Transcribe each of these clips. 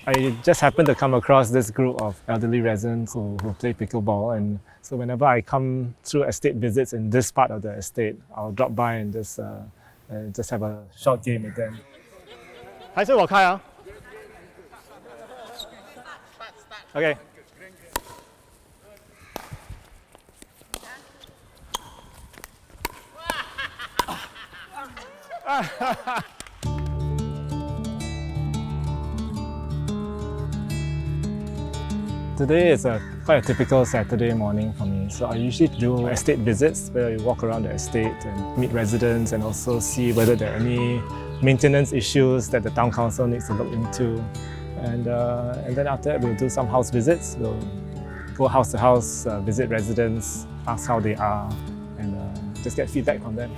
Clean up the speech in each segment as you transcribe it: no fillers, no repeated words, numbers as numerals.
I just happened to come across this group of elderly residents who play pickleball, and so whenever I come through estate visits in this part of the estate, I'll drop by and just have a short game with them. 还是我开啊 ？OK。Today is quite a typical Saturday morning for me. So I usually do estate visits where you walk around the estate and meet residents and also see whether there are any maintenance issues that the town council needs to look into. And then after that, we'll do some house visits. We'll go house to house, visit residents, ask how they are, and just get feedback from them.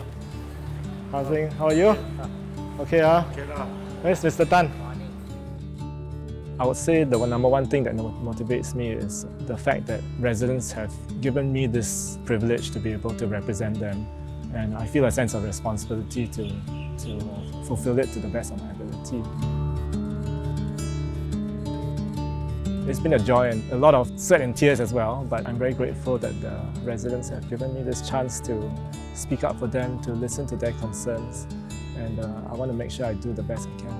How are you? Okay, where's Mr. Tan? I would say the number one thing that motivates me is the fact that residents have given me this privilege to be able to represent them, and I feel a sense of responsibility to fulfill it to the best of my ability. It's been a joy and a lot of sweat and tears as well, but I'm very grateful that the residents have given me this chance to speak up for them, to listen to their concerns, and I want to make sure I do the best I can.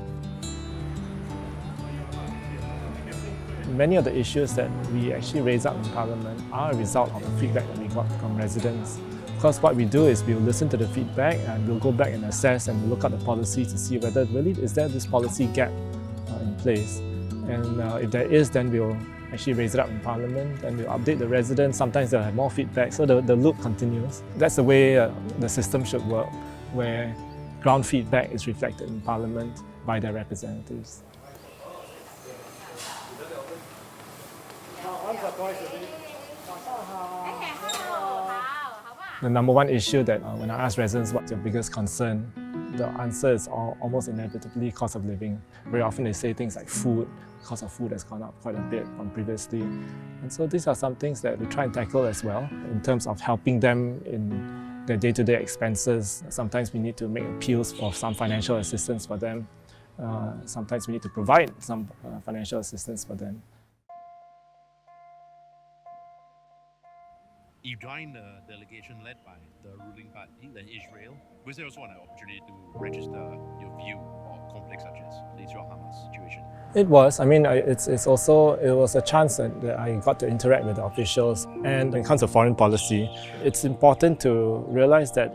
Many of the issues that we actually raise up in Parliament are a result of the feedback that we got from residents. Because what we do is we'll listen to the feedback and we'll go back and assess and look at the policy to see whether really is there this policy gap in place. And if there is, then we'll actually raise it up in Parliament and we'll update the residents. Sometimes they'll have more feedback, so the loop continues. That's the way the system should work, where ground feedback is reflected in Parliament by their representatives. The number one issue that when I ask residents what's your biggest concern, the answer is almost inevitably cost of living. Very often they say things like food. The cost of food has gone up quite a bit from previously. And so these are some things that we try and tackle as well in terms of helping them in their day-to-day expenses. Sometimes we need to make appeals for some financial assistance for them. Sometimes we need to provide some financial assistance for them. You joined the delegation led by the ruling party, then Israel. Was there also an opportunity to register your view on conflicts such as the Israel-Hamas situation? It was. I mean, it was a chance that I got to interact with the officials. And when it comes to foreign policy, it's important to realize that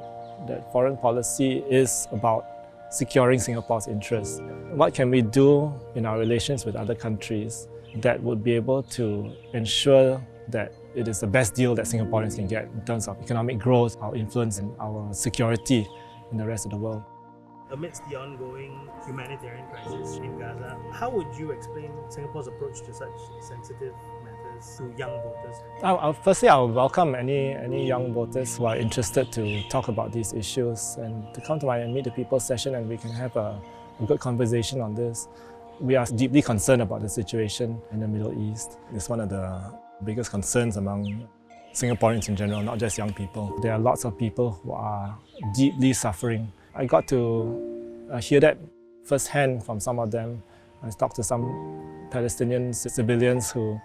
foreign policy is about securing Singapore's interests. What can we do in our relations with other countries that would be able to ensure that it is the best deal that Singaporeans can get in terms of economic growth, our influence and our security in the rest of the world. Amidst the ongoing humanitarian crisis in Gaza, how would you explain Singapore's approach to such sensitive matters to young voters? Firstly, I would welcome any young voters who are interested to talk about these issues and to come to my Meet the People session and we can have a good conversation on this. We are deeply concerned about the situation in the Middle East. It's one of the biggest concerns among Singaporeans in general, not just young people. There are lots of people who are deeply suffering. I got to hear that firsthand from some of them. I talked to some Palestinian civilians who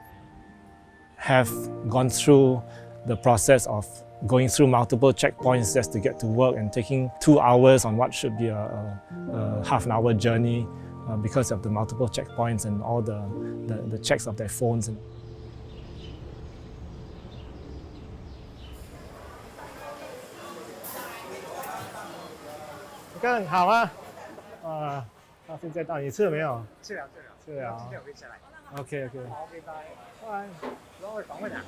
have gone through the process of going through multiple checkpoints just to get to work and taking 2 hours on what should be a half-an-hour journey because of the multiple checkpoints and all the checks of their phones. 哥，好啊！到现在到，你吃了没有？吃了。今天我可以下来。OK。好，拜拜。拜。然后访问啊。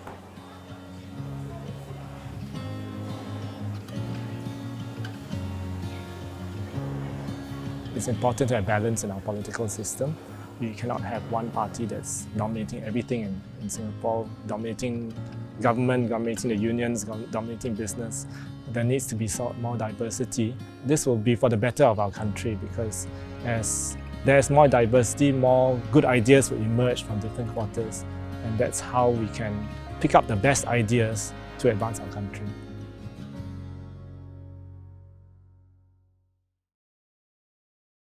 It's important to have balance in our political system. We cannot have one party that's dominating everything in Singapore, dominating government, dominating the unions, dominating business. There needs to be more diversity. This will be for the better of our country because as there's more diversity, more good ideas will emerge from different quarters. And that's how we can pick up the best ideas to advance our country.